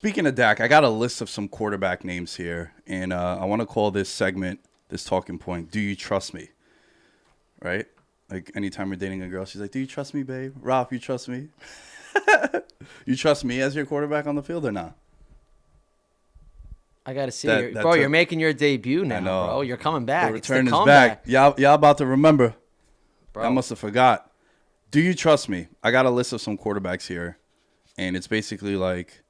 Speaking of Dak, I got a list of some quarterback names here, and I want to call this segment, this talking point, Do You Trust Me? Right? Like, anytime you're dating a girl, she's like, do you trust me, babe? Ralph, you trust me? You trust me as your quarterback on the field or not? I got to see. You're making your debut now, bro. You're coming back. The return is back. Y'all about to remember. Bro. I must have forgot. Do you trust me? I got a list of some quarterbacks here, and it's basically like,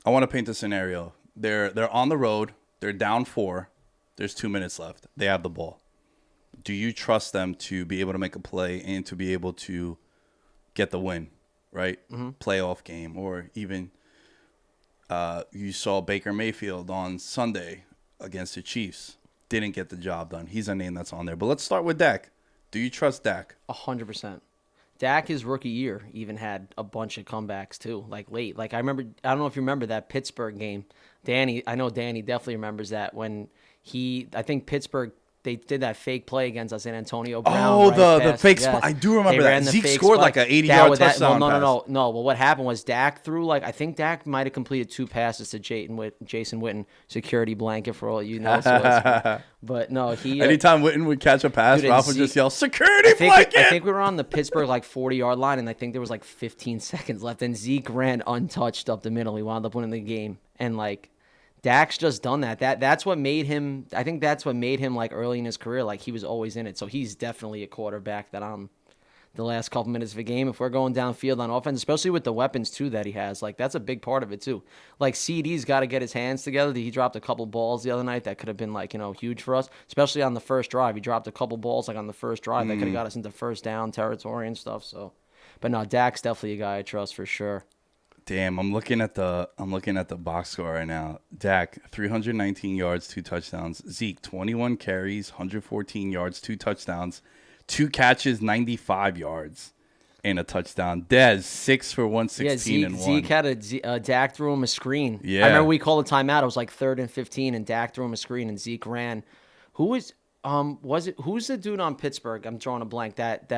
I want to paint a scenario. They're on the road. They're down 4. There's 2 minutes left. They have the ball. Do you trust them to be able to make a play and to be able to get the win, right? Mm-hmm. Playoff game, or even you saw Baker Mayfield on Sunday against the Chiefs. Didn't get the job done. He's a name that's on there. But let's start with Dak. Do you trust Dak? 100%. Dak, his rookie year, even had a bunch of comebacks too, like late. Like I don't know if you remember that Pittsburgh game. I know Danny definitely remembers that when I think Pittsburgh, they did that fake play against us in Antonio Brown. Oh, the fake spot. I do remember that. Zeke scored like an 80-yard touchdown pass. No. Well, what happened was Dak threw I think Dak might have completed 2 passes to Jason Witten, security blanket for all you know. But no, he. Anytime Witten would catch a pass, Ralph would just yell, security blanket! I think we were on the Pittsburgh 40-yard line, and I think there was 15 seconds left, and Zeke ran untouched up the middle. He wound up winning the game, and Dak's just done that. That's what made him. I think that's what made him early in his career. He was always in it. So he's definitely a quarterback that I'm. The last couple minutes of a game, if we're going downfield on offense, especially with the weapons too that he has, that's a big part of it too. CD's got to get his hands together. He dropped a couple balls the other night that could have been huge for us, especially on the first drive. He dropped a couple balls on the first drive that could have got us into first down territory and stuff. So, but no, Dak's definitely a guy I trust for sure. Damn, I'm looking at the box score right now. Dak, 319 yards, 2 touchdowns. Zeke, 21 carries, 114 yards, 2 touchdowns, 2 catches, 95 yards, and a touchdown. Dez, 6 for 116 and 1. Zeke had Dak threw him a screen. Yeah, I remember we called a timeout. It was 3rd and 15, and Dak threw him a screen, and Zeke ran. Who's the dude on Pittsburgh? I'm drawing a blank. That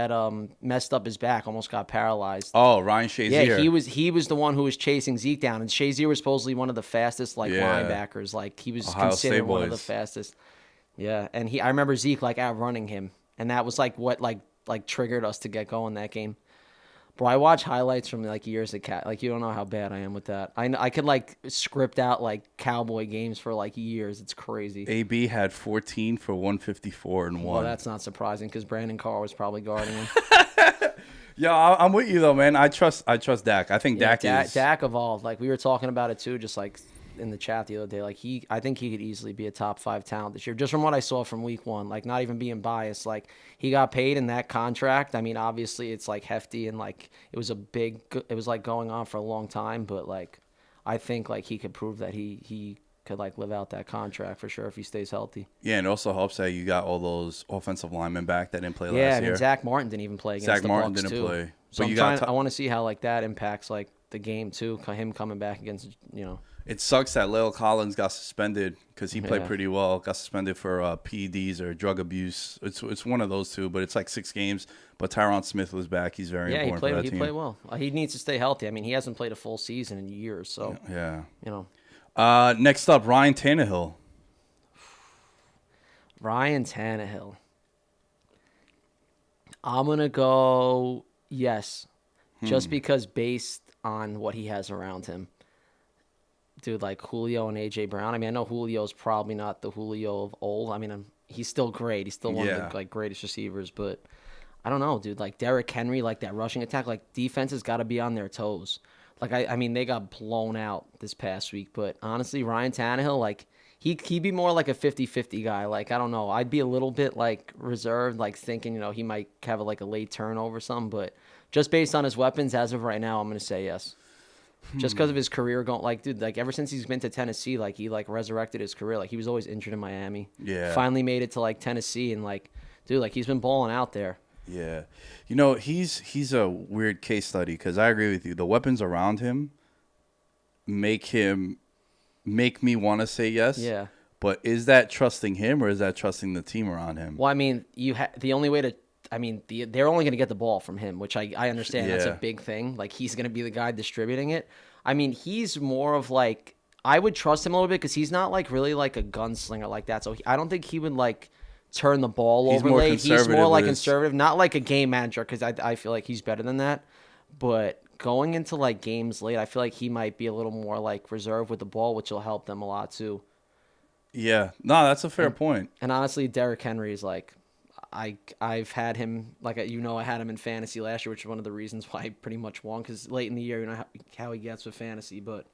messed up his back, almost got paralyzed. Oh, Ryan Shazier. Yeah, he was the one who was chasing Zeke down, and Shazier was supposedly one of the fastest linebackers. He was Ohio considered State one boys. of the fastest. Yeah, and I remember Zeke outrunning him, and that was what triggered us to get going that game. Bro, I watch highlights from years of you don't know how bad I am with that. I could script out Cowboy games for years. It's crazy. AB had 14 for 154 and 1. Well, that's not surprising because Brandon Carr was probably guarding him. Yo, I'm with you though, man. I trust Dak. I think Dak evolved. We were talking about it too, just in the chat the other day. I think he could easily be a top 5 talent this year, just from what I saw from week 1. Not even being biased. He got paid in that contract. I mean, obviously it's hefty and it was going on for a long time, but I think he could prove that he could live out that contract for sure if he stays healthy. Yeah, and it also helps that you got all those offensive linemen back that didn't play last year. year. Yeah, and Zach Martin didn't even play against the Bucs didn't play. So I want to see how that impacts the game too. Him coming back against It sucks that La'el Collins got suspended because he played pretty well. Got suspended for PEDs or drug abuse. It's one of those two, but it's 6 games. But Tyron Smith was back. He's very important for that team. He played well. He needs to stay healthy. I mean, he hasn't played a full season in years. So yeah. Next up, Ryan Tannehill. Ryan Tannehill. I'm gonna go yes, just because based on what he has around him. Dude, Julio and AJ Brown. I mean, I know Julio's probably not the Julio of old. I mean, he's still great. He's still one of the greatest receivers, but I don't know, dude. Derrick Henry, that rushing attack, defense has got to be on their toes. I mean, they got blown out this past week, but honestly, Ryan Tannehill, he'd be more like a 50-50 guy. I don't know. I'd be a little bit reserved, thinking, he might have a late turnover or something, but just based on his weapons as of right now, I'm going to say yes. Just because of his career going, dude, ever since he's been to Tennessee, he resurrected his career. He was always injured in Miami. Yeah. Finally made it to Tennessee, and dude, he's been balling out there. Yeah. He's a weird case study because I agree with you. The weapons around him make me want to say yes. Yeah. But is that trusting him or is that trusting the team around him? Well, I mean, the only way to I mean, they're only going to get the ball from him, which I understand. That's a Yeah. big thing. Like, he's going to be the guy distributing it. I mean, he's more of like, I would trust him a little bit because he's not like really like a gunslinger like that. So I don't think he would like turn the ball He's over more late. He's conservative more like with his- conservative, not like a game manager because I feel like he's better than that. But going into like games late, I feel like he might be a little more like reserved with the ball, which will help them a lot too. Yeah. No, that's a fair point. And honestly, Derrick Henry is like, I've had him like I had him in fantasy last year, which is one of the reasons why I pretty much won because late in the year, you know how he gets with fantasy. But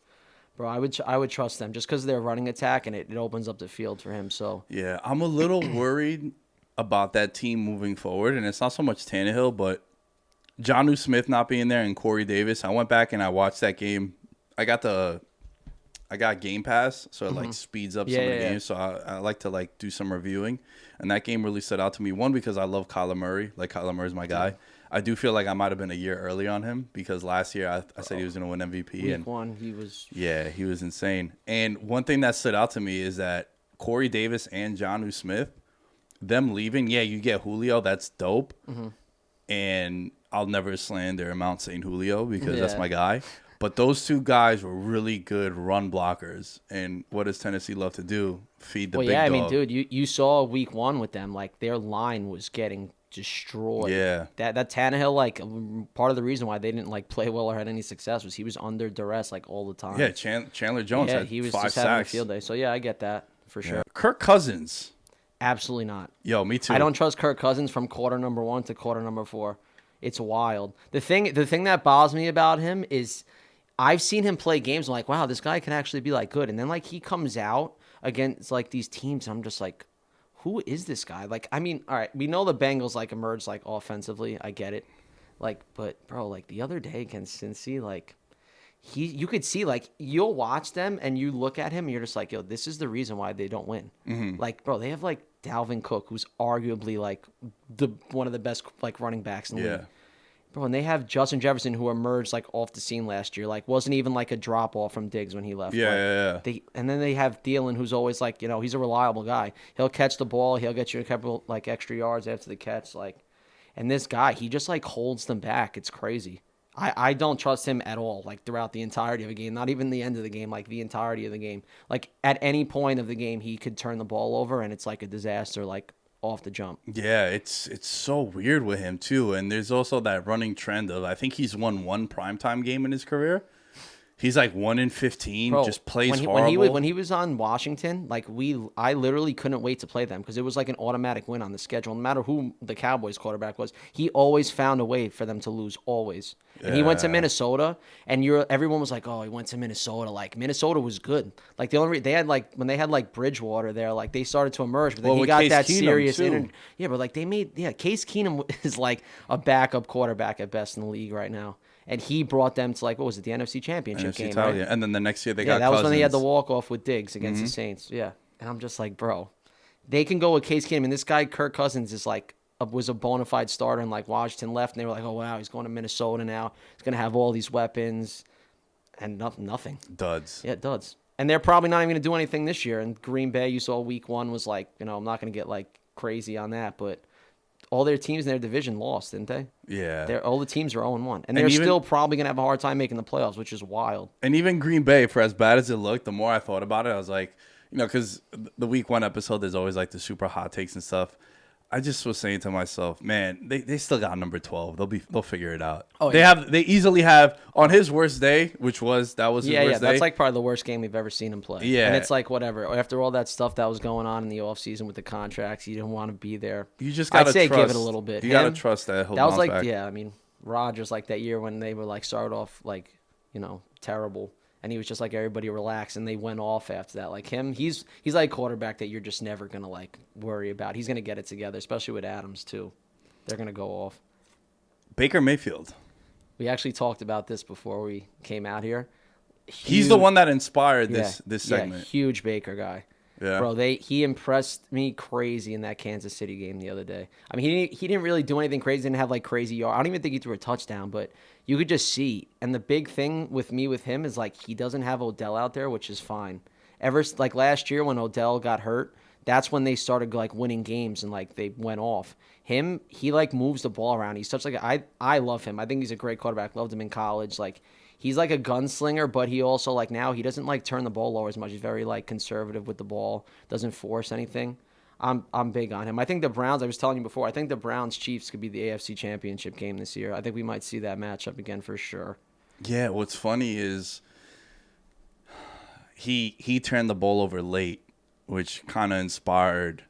bro, I would trust them just because they're running attack and it opens up the field for him. So Yeah, I'm a little worried about that team moving forward, and it's not so much Tannehill, but Jonnu Smith not being there and Corey Davis. I went back and I watched that game. I got Game Pass, so it like speeds up some of the games. So I like to like do some reviewing, and that game really stood out to me. One, because I love Kyler Murray. Like Kyler Murray's my guy. I do feel like I might have been a year early on him because last year I said he was going to win MVP. week one, he was. Yeah, he was insane. And one thing that stood out to me is that Corey Davis and Jonnu Smith, them leaving, yeah, you get Julio, that's dope. And I'll never slander Mount St. Julio because that's Yeah. my guy. But those two guys were really good run blockers. And what does Tennessee love to do? Feed the Well, big yeah, dog. I mean, dude, you saw week one with them. Like their line was getting destroyed. Yeah. That Tannehill, like part of the reason why they didn't like play well or had any success was he was under duress like all the time. Yeah, Chandler Jones Yeah, had he was 5 just having a sacks. field day. So yeah, I get that for Yeah. sure. Kirk Cousins. Absolutely not. Yo, me too. I don't trust Kirk Cousins from quarter number 1 to quarter number 4. It's wild. The thing that bothers me about him is I've seen him play games. I'm like, wow, this guy can actually be like good. And then like he comes out against like these teams. And I'm just like, who is this guy? Like, I mean, all right, we know the Bengals like emerged like offensively. I get it. Like, but bro, like the other day against Cincy, like you could see like you'll watch them and you look at him and you're just like, yo, this is the reason why they don't win. Like, bro, they have like Dalvin Cook, who's arguably like one of the best like running backs in the league. Bro, and they have Justin Jefferson, who emerged like off the scene last year, like wasn't even like a drop off from Diggs when he left. Yeah. And then they have Thielen, who's always like, you know, he's a reliable guy. He'll catch the ball, he'll get you a couple like extra yards after the catch, like. And this guy, he just like holds them back. It's crazy. I don't trust him at all, like throughout the entirety of a game, not even the end of the game, like the entirety of the game. Like at any point of the game, he could turn the ball over and it's like a disaster, like off the jump. Yeah, it's so weird with him too. And there's also that running trend of I think he's won one primetime game in his career. He's like 1 in 15, Bro, just plays when horrible. when he was on Washington, like I literally couldn't wait to play them because it was like an automatic win on the schedule. No matter who the Cowboys quarterback was, he always found a way for them to lose, always. And he went to Minnesota, and everyone was like, "Oh, he went to Minnesota." Like Minnesota was good. Like the only they had like when they had like Bridgewater there, like they started to emerge, but then he got Case that Keenum, serious. too. But like Case Keenum is like a backup quarterback at best in the league right now. And he brought them to like what was it, the NFC Championship game, right? And then the next year they got that was Cousins. when they had the walk off with Diggs against the Saints. Yeah, and I'm just like, bro, they can go with Case Keenum, and this guy Kirk Cousins is like was a bona fide starter, and like Washington left, and they were like, oh wow, he's going to Minnesota now. He's gonna have all these weapons, and nothing. Duds. Yeah, duds. And they're probably not even gonna do anything this year. And Green Bay, you saw week 1 was like, you know, I'm not gonna get like crazy on that, but all their teams in their division lost, didn't they? Yeah. All the teams are 0-1. And they're still probably going to have a hard time making the playoffs, which is wild. And even Green Bay, for as bad as it looked, the more I thought about it, I was like, you know, because the week 1 episode, there's always like the super hot takes and stuff. I just was saying to myself, man, they still got number 12. They'll figure it out. Oh, They easily have on his worst day, that was his worst day. That's like probably the worst game we've ever seen him play. Yeah. And it's like whatever. After all that stuff that was going on in the offseason with the contracts, you didn't want to be there. You just gotta I'd say trust, give it a little bit. You gotta trust that he'll That was bounce like back. I mean, Rodgers like that year when they were like started off like, you know, terrible. And he was just like everybody relaxed, and they went off after that. Like him, he's like a quarterback that you're just never gonna like worry about. He's gonna get it together, especially with Adams too. They're gonna go off. Baker Mayfield. We actually talked about this before we came out here. He's the one that inspired this segment. Yeah, huge Baker guy. Yeah. Bro, he impressed me crazy in that Kansas City game the other day. I mean, he didn't really do anything crazy, didn't have like crazy yards. I don't even think he threw a touchdown, but you could just see. And the big thing with him is like he doesn't have Odell out there, which is fine. Like last year when Odell got hurt, that's when they started like winning games and like they went off. He like moves the ball around. He's such like I love him. I think he's a great quarterback. Loved him in college. Like he's like a gunslinger, but he also like now he doesn't like turn the ball over as much. He's very like conservative with the ball. Doesn't force anything. I'm big on him. I think the Browns. I was telling you before. I think the Browns Chiefs could be the AFC Championship game this year. I think we might see that matchup again for sure. Yeah. What's funny is he turned the ball over late, which kind of inspired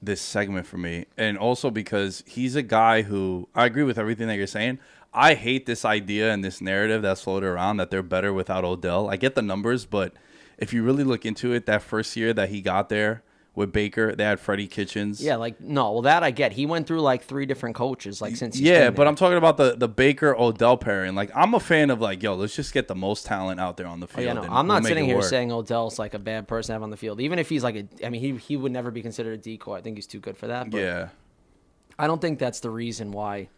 this segment for me. And also because he's a guy who, I agree with everything that you're saying. I hate this idea and this narrative that's floated around that they're better without Odell. I get the numbers, but if you really look into it, that first year that he got there with Baker, they had Freddie Kitchens. Yeah, like, no, well, that I get. He went through like 3 different coaches, like, since he's Yeah, been but there. I'm talking about the Baker-Odell pairing. Like, I'm a fan of, like, yo, let's just get the most talent out there on the field. Oh, yeah, no, and I'm we'll not make sitting it here work. saying Odell's like a bad person to have on the field. Even if he's like he would never be considered a decoy. I think he's too good for that. But Yeah. I don't think that's the reason why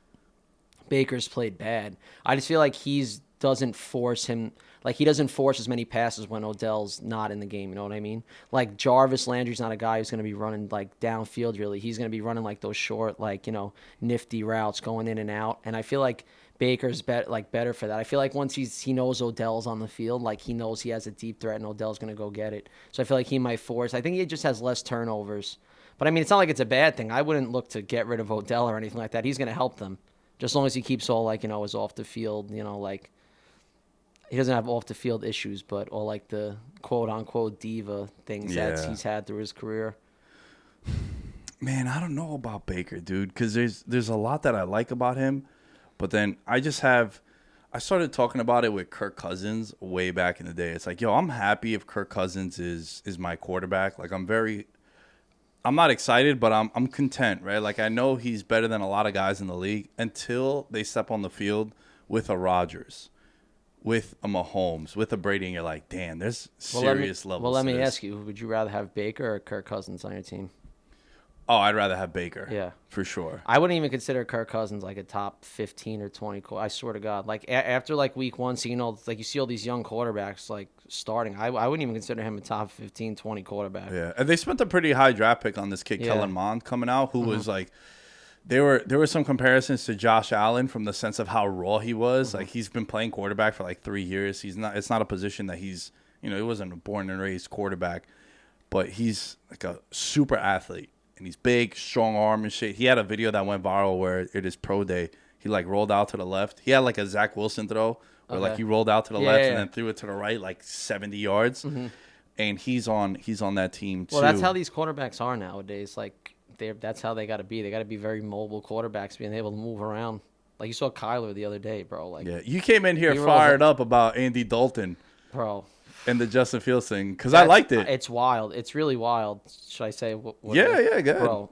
Baker's played bad. I just feel like he doesn't force as many passes when Odell's not in the game. You know what I mean? Like Jarvis Landry's not a guy who's going to be running like downfield. Really, he's going to be running like those short, like, you know, nifty routes going in and out. And I feel like Baker's better for that. I feel like once he knows Odell's on the field, like he knows he has a deep threat and Odell's going to go get it. So I feel like he might force. I think he just has less turnovers. But I mean, it's not like it's a bad thing. I wouldn't look to get rid of Odell or anything like that. He's going to help them. Just as long as he keeps all, like, you know, his off the field, you know, like, he doesn't have off the field issues, but all like the quote unquote diva things that he's had through his career. Man, I don't know about Baker, dude, because there's a lot that I like about him, but then I started talking about it with Kirk Cousins way back in the day. It's like, yo, I'm happy if Kirk Cousins is my quarterback. Like, I'm not excited, but I'm content, right? Like, I know he's better than a lot of guys in the league until they step on the field with a Rodgers, with a Mahomes, with a Brady, and you're like, damn, there's serious levels. Well, let me to this. ask you, would you rather have Baker or Kirk Cousins on your team? Oh, I'd rather have Baker. Yeah. For sure. I wouldn't even consider Kirk Cousins like a top 15 or 20. I swear to God. Like, after like week 1, seeing all, like, you see all these young quarterbacks like starting, I wouldn't even consider him a top 15, 20 quarterback. Yeah. And they spent a pretty high draft pick on this kid, Kellen Mond, coming out, who was like, there were some comparisons to Josh Allen from the sense of how raw he was. Like, he's been playing quarterback for like 3 years. It's not a position that he's, you know, he wasn't a born and raised quarterback, but he's like a super athlete. And he's big, strong arm and shit. He had a video that went viral where it is pro day. He like rolled out to the left. He had like a Zach Wilson throw where like he rolled out to the left and then threw it to the right like 70 yards. And he's on that team too. Well, that's how these quarterbacks are nowadays. Like, that's how they got to be. They got to be very mobile quarterbacks, being able to move around. Like, you saw Kyler the other day, bro. Like, yeah, you came in here fired up about Andy Dalton, bro. And the Justin Fields thing, because I liked it. It's wild. It's really wild. Should I say? Yeah, go ahead. Bro,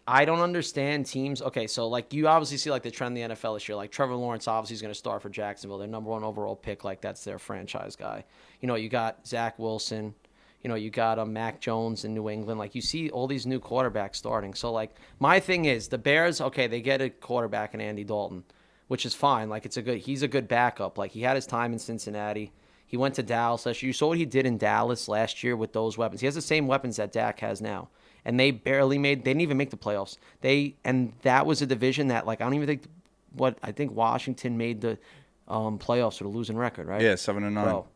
I don't understand teams. Okay, so, like, you obviously see, like, the trend in the NFL this year. Like, Trevor Lawrence obviously is going to start for Jacksonville. Their number 1 overall pick. Like, that's their franchise guy. You know, you got Zach Wilson. You know, you got Mac Jones in New England. Like, you see all these new quarterbacks starting. So, like, my thing is, the Bears, okay, they get a quarterback in Andy Dalton, which is fine. Like, he's a good backup. Like, he had his time in Cincinnati. He went to Dallas last year. You saw what he did in Dallas last year with those weapons. He has the same weapons that Dak has now. And they didn't even make the playoffs. And that was a division that, like, I don't even think I think Washington made the playoffs with a losing record, right? Yeah, 7-9. Bro.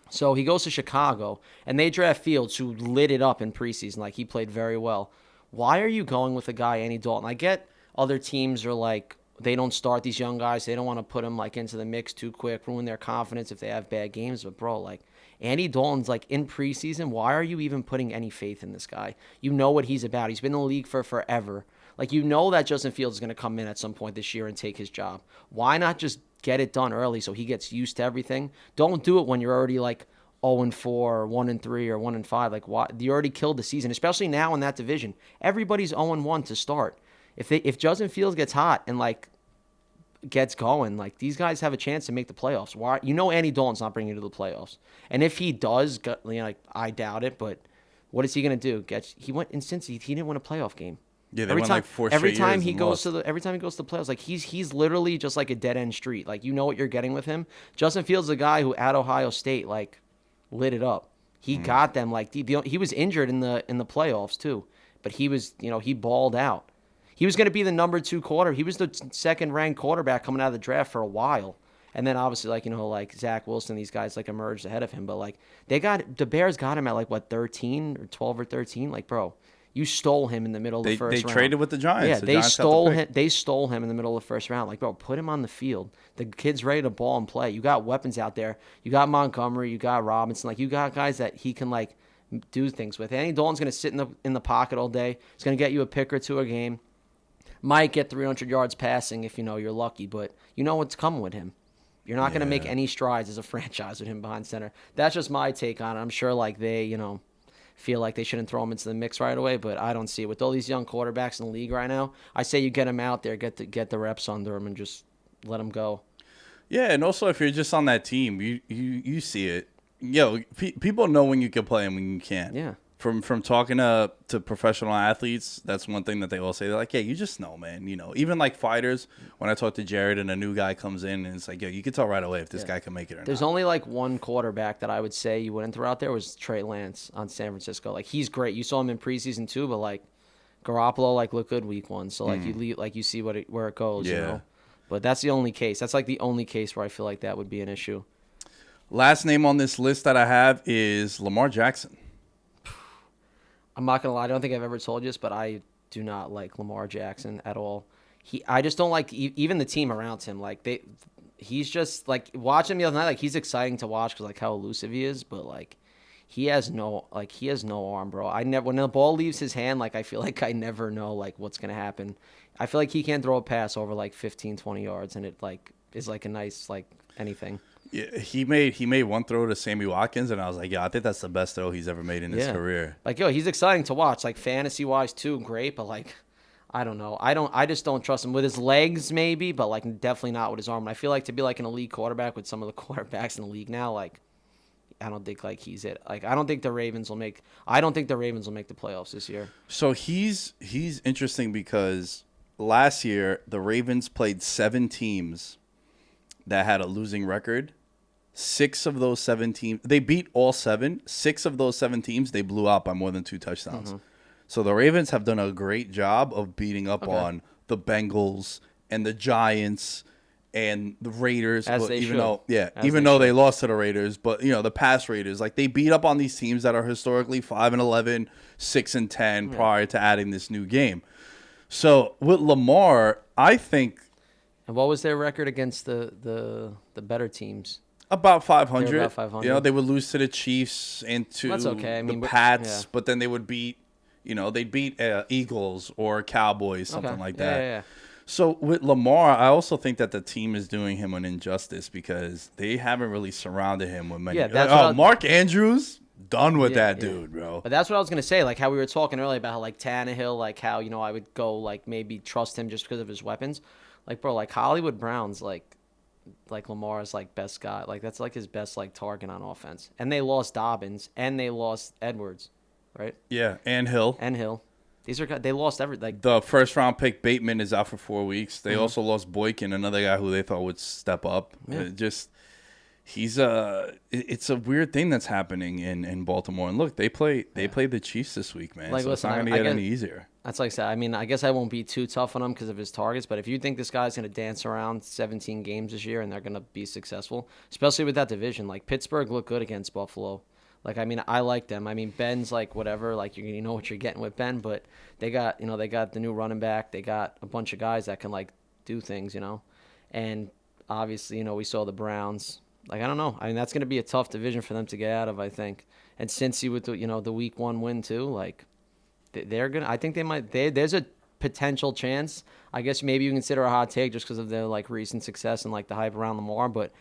So he goes to Chicago, and they draft Fields, who lit it up in preseason. Like, he played very well. Why are you going with a guy, Andy Dalton? I get other teams are like, they don't start these young guys. They don't want to put them, like, into the mix too quick, ruin their confidence if they have bad games. But, bro, like, Andy Dalton's, like, in preseason, why are you even putting any faith in this guy? You know what he's about. He's been in the league for forever. Like, you know that Justin Fields is going to come in at some point this year and take his job. Why not just get it done early so he gets used to everything? Don't do it when you're already, like, 0-4 or 1-3 or 1-5. Like, why? You already killed the season, especially now in that division. Everybody's 0-1 to start. If Justin Fields gets hot and, like, gets going, like, these guys have a chance to make the playoffs. Why? You know Andy Dalton's not bringing you to the playoffs. And if he does, you know, like, I doubt it, but what is he going to do? He went in Cincy, he didn't win a playoff game. Yeah, they won like 4 straight every time years he and goes lost. to the every time he goes to the playoffs, like, he's literally just like a dead end street. Like, you know what you're getting with him. Justin Fields is a guy who at Ohio State, like, lit it up. He got them like he was injured in the playoffs too, but he was he balled out. He was going to be the number 2 quarter. He was the second ranked quarterback coming out of the draft for a while. And then obviously like Zach Wilson, these guys like emerged ahead of him. But like the Bears got him at like what 13 or 12 or 13. Like bro, you stole him in the middle of the first round. They traded with the Giants. Yeah, the they Giants stole him. They stole him in the middle of the first round. Like bro, put him on the field. The kid's ready to ball and play. You got weapons out there. You got Montgomery. You got Robinson. Like you got guys that he can like do things with. Andy Dalton's gonna sit in the pocket all day. He's gonna get you a pick or two a game. Might get 300 yards passing if you're lucky, but you know what's coming with him. You're not going to make any strides as a franchise with him behind center. That's just my take on it. I'm sure like they, feel like they shouldn't throw him into the mix right away, but I don't see it. With all these young quarterbacks in the league right now, I say you get him out there, get the reps under him, and just let him go. Yeah, and also if you're just on that team, you see it. People know when you can play and when you can't. Yeah. From talking to professional athletes, that's one thing that they all say. They're like, yeah, you just know, man. Even like fighters, when I talk to Jared and a new guy comes in, and it's like, you can tell right away if this guy can make it or not. There's only like one quarterback that I would say you wouldn't throw out there was Trey Lance on San Francisco. Like he's great. You saw him in preseason too, but like Garoppolo like looked good week 1. So like you see where it goes. Yeah. But that's the only case. That's like the only case where I feel like that would be an issue. Last name on this list that I have is Lamar Jackson. I'm not gonna lie. I don't think I've ever told you this, but I do not like Lamar Jackson at all. I just don't like even the team around him. Like he's just like watching him the other night. Like he's exciting to watch because like how elusive he is, but like he has no arm, bro. When the ball leaves his hand, like I feel like I never know like what's gonna happen. I feel like he can't throw a pass over like 15, 20 yards, and it like is like a nice like anything. Yeah, he made one throw to Sammy Watkins, and I was like, I think that's the best throw he's ever made in his career. Like, he's exciting to watch. Like, fantasy-wise, too, great. But, like, I don't know. I just don't trust him. With his legs, maybe, but, like, definitely not with his arm. And I feel like to be, like, an elite quarterback with some of the quarterbacks in the league now, like, I don't think, like, he's it. Like, I don't think the Ravens will make the playoffs this year. So he's interesting because last year the Ravens played 7 teams that had a losing record. 6 of those 7 teams, they beat all 7. 6 of those 7 teams, they blew out by more than 2 touchdowns. Mm-hmm. So the Ravens have done a great job of beating up on the Bengals and the Giants and the Raiders. Even though they lost to the Raiders, but the past Raiders, like they beat up on these teams that are historically 5-11, 6-10 prior to adding this new game. So with Lamar, I think. And what was their record against the better teams? About 500. They were about 500. They would lose to the Chiefs and to the Pats, but then they would beat, they'd beat Eagles or Cowboys, something like that. Yeah. So with Lamar, I also think that the team is doing him an injustice because they haven't really surrounded him with many. Mark Andrews, done with that dude, bro. But that's what I was going to say, like how we were talking earlier about how like Tannehill, like how, I would go like maybe trust him just because of his weapons. Like, bro, like Hollywood Brown's like Lamar's like best guy. Like that's like his best like target on offense. And they lost Dobbins and they lost Edwards, right? Yeah, and Hill. These are they lost the first round pick Bateman is out for 4 weeks. They also lost Boykin, another guy who they thought would step up. Yeah. It's a weird thing that's happening in Baltimore. And look, they played the Chiefs this week, man. Like, so listen, it's not going to get any easier. That's like I said. I mean, I guess I won't be too tough on him because of his targets. But if you think this guy's going to dance around 17 games this year and they're going to be successful, especially with that division, like Pittsburgh looked good against Buffalo. Like, I mean, I like them. I mean, Ben's like whatever. Like, you know what you're getting with Ben, but they got the new running back. They got a bunch of guys that can like do things, And obviously, we saw the Browns. Like, I don't know. I mean, that's going to be a tough division for them to get out of, I think. And Cincy with the week 1 win too, like they're going to, I think they might, there's a potential chance. I guess maybe you consider a hot take just because of their like recent success and like the hype around Lamar, but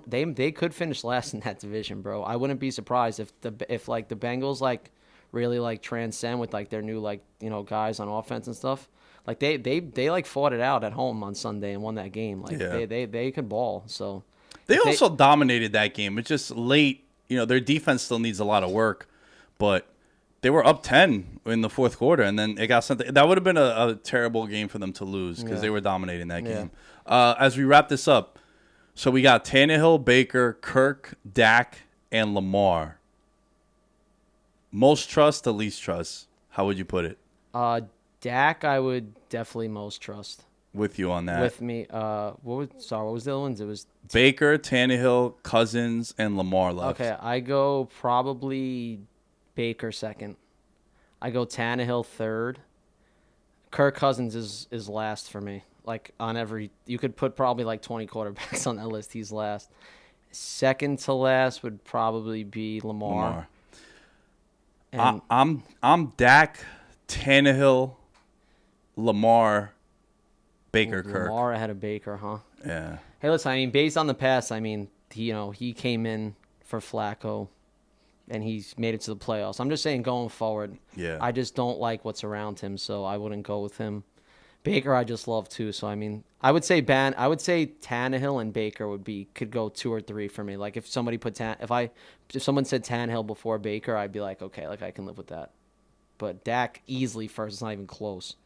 they could finish last in that division, bro. I wouldn't be surprised if like the Bengals like really like transcend with like their new like, guys on offense and stuff. Like they like fought it out at home on Sunday and won that game. Like they could ball. So They also dominated that game. It's just late. Their defense still needs a lot of work, but they were up 10 in the fourth quarter, and then it got something. That would have been a terrible game for them to lose because they were dominating that game. As we wrap this up, so we got Tannehill, Baker, Kirk, Dak, and Lamar. Most trust to least trust. How would you put it? Dak, I would definitely most trust. With you on that. With me, what was the other ones? It was Baker, Tannehill, Cousins, and Lamar left. okay. I go probably Baker second. I go Tannehill third. Kirk Cousins is last for me. Like on every, you could put probably like 20 quarterbacks on that list. He's last. Second to last would probably be Lamar. And I'm Dak, Tannehill, Lamar, Baker, Kirk. Lamar ahead of Baker, huh? Yeah. Hey, listen. I mean, based on the past, I mean, he came in for Flacco, and he's made it to the playoffs. I'm just saying, going forward, Yeah. I just don't like what's around him, so I wouldn't go with him. Baker, I just love too. So I mean, I would say Tannehill and Baker could go 2 or 3 for me. Like if somebody put if someone said Tannehill before Baker, I'd be like, okay, like I can live with that. But Dak easily first. It's not even close.